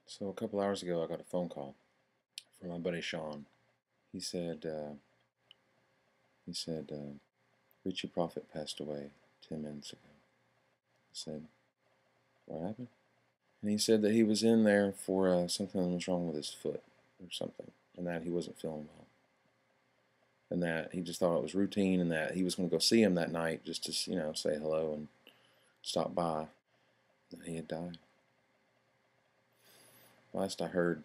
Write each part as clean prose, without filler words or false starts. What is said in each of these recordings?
So a couple hours ago, I got a phone call from my buddy Sean. He said, uh, he said, Richie Proffitt passed away 10 minutes ago. I said, what happened? And he said that he was in there for something that was wrong with his foot or something, and that he wasn't feeling well, and that he just thought it was routine, and that he was going to go see him that night just to, say hello and stop by. And he had died. Last I heard,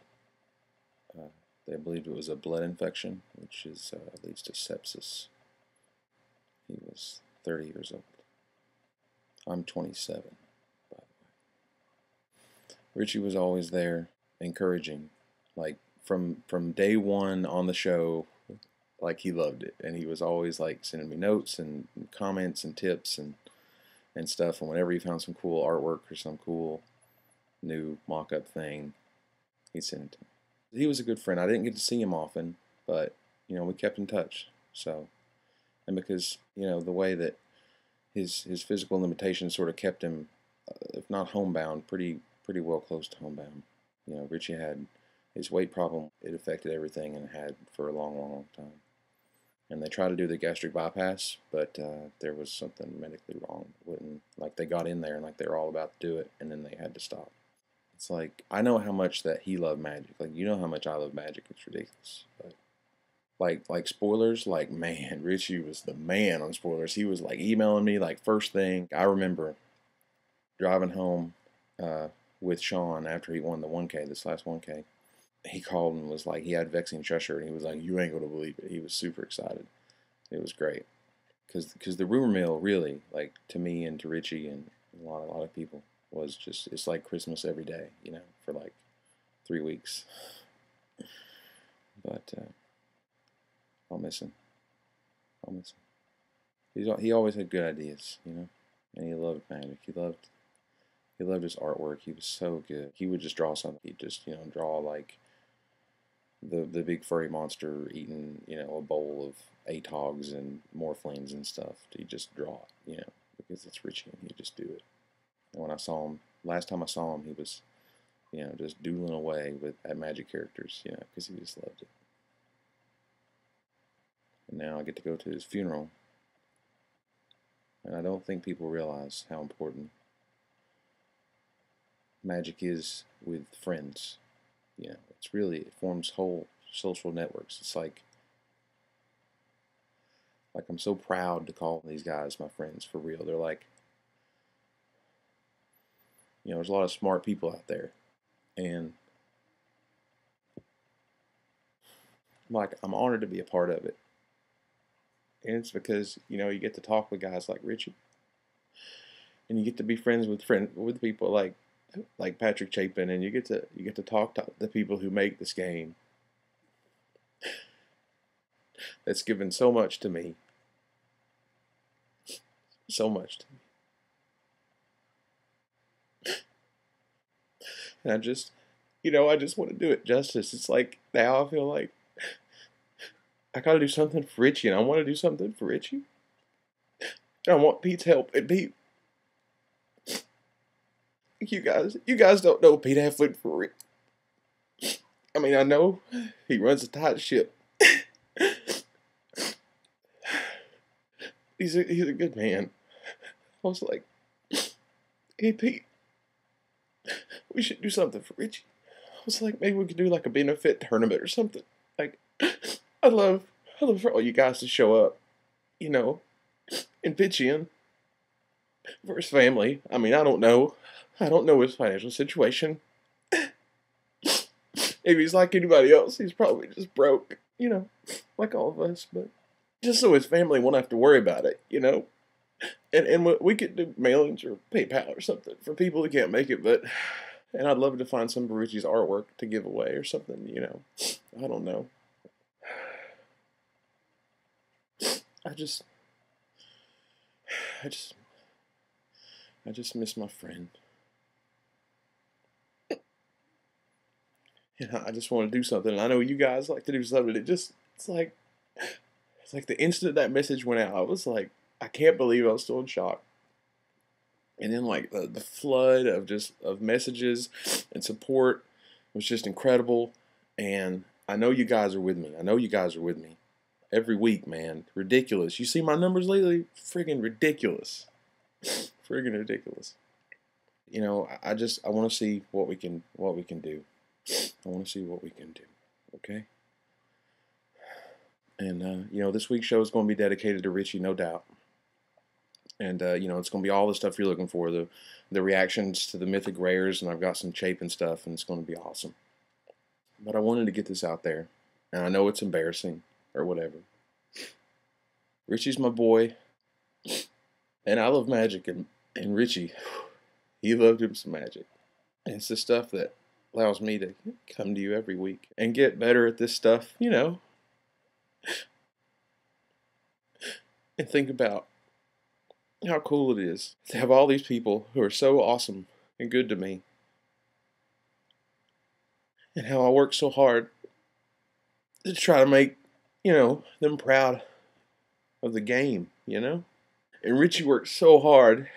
they believed it was a blood infection, which leads to sepsis. He was 30 years old. I'm 27, by the way. Richie was always there, encouraging, like from day one on the show. Like, he loved it, and he was always like sending me notes and comments and tips and stuff. And whenever he found some cool artwork or some cool new mock-up thing, he'd send it to me. He was a good friend. I didn't get to see him often, but we kept in touch. So, and because the way that his physical limitations sort of kept him, if not homebound, pretty well close to homebound. Richie had his weight problem. It affected everything, and had for a long time. And they tried to do the gastric bypass, but there was something medically wrong. Wouldn't, like, they got in there and like they were all about to do it, and then they had to stop. It's like, I know how much that he loved magic. Like, you know how much I love magic. It's ridiculous. But like spoilers, like, man, Richie was the man on spoilers. He was like emailing me like first thing. I remember driving home with Sean after he won the 1K, this last 1K. He called and was like, he had vexing Cheshire, and he was like, you ain't gonna believe it. He was super excited. It was great. Because the rumor mill, really, like, to me and to Richie and a lot of people, was just, it's like Christmas every day, for like 3 weeks. But I'll miss him. I'll miss him. He always had good ideas, and he loved magic. He loved his artwork. He was so good. He would just draw something. He'd just, draw like the big furry monster eating, a bowl of atogs and morphlings and stuff. He'd just draw it, because it's Richie, and he'd just do it. And when I saw him, last time I saw him, he was, just doodling away at magic characters, because he just loved it. And now I get to go to his funeral, and I don't think people realize how important magic is with friends. It's really, it forms whole social networks. It's like I'm so proud to call these guys my friends, for real. They're like, there's a lot of smart people out there, and I'm honored to be a part of it. And it's because, you get to talk with guys like Richie, and you get to be friends with people like Patrick Chapin, and you get to talk to the people who make this game. That's given so much to me. So much to me. And I just want to do it justice. It's like, now I feel like I gotta do something for Richie, and I want to do something for Richie. And I want Pete's help. And Pete, you guys don't know Pete Affleck for real. I mean, I know he runs a tight ship. He's a good man. I was like, hey Pete, we should do something for Richie. I was like, maybe we could do like a benefit tournament or something. Like, I'd love for all you guys to show up, and pitch in for his family. I mean, I don't know his financial situation. If he's like anybody else, he's probably just broke, like all of us. But just so his family won't have to worry about it, And we could do mailings or PayPal or something for people who can't make it. And I'd love to find some of Richie's artwork to give away or something, I don't know. I just miss my friend. And I just want to do something. And I know you guys like to do something. It's like the instant that message went out, I was like, I can't believe I was still in shock. And then like the flood of messages and support was just incredible. And I know you guys are with me. I know you guys are with me. Every week, man. Ridiculous. You see my numbers lately? Friggin' ridiculous. Friggin' ridiculous. You know, I want to see what we can do. I want to see what we can do. Okay? And you know, this week's show is going to be dedicated to Richie, no doubt. And you know, it's going to be all the stuff you're looking for, the reactions to the mythic rares, and I've got some Chapin stuff, and it's going to be awesome. But I wanted to get this out there, and I know it's embarrassing or whatever. Richie's my boy, and I love magic, and Richie, he loved him some magic. And it's the stuff that allows me to come to you every week and get better at this stuff, you know, and think about how cool it is to have all these people who are so awesome and good to me, and how I work so hard to try to make, you know, them proud of the game, you know? And Richie worked so hard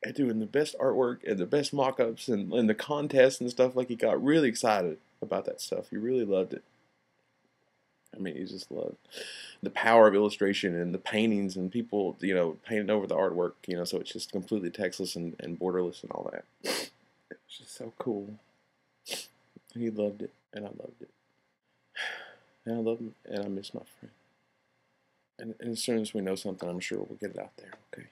at doing the best artwork and the best mock-ups and the contests and stuff. Like, he got really excited about that stuff. He really loved it. I mean, he just loved the power of illustration and the paintings and people, you know, painting over the artwork, you know, so it's just completely textless and borderless and all that. It was just so cool. He loved it, and I loved it. And I love him, and I miss my friend. And as soon as we know something, I'm sure we'll get it out there, okay?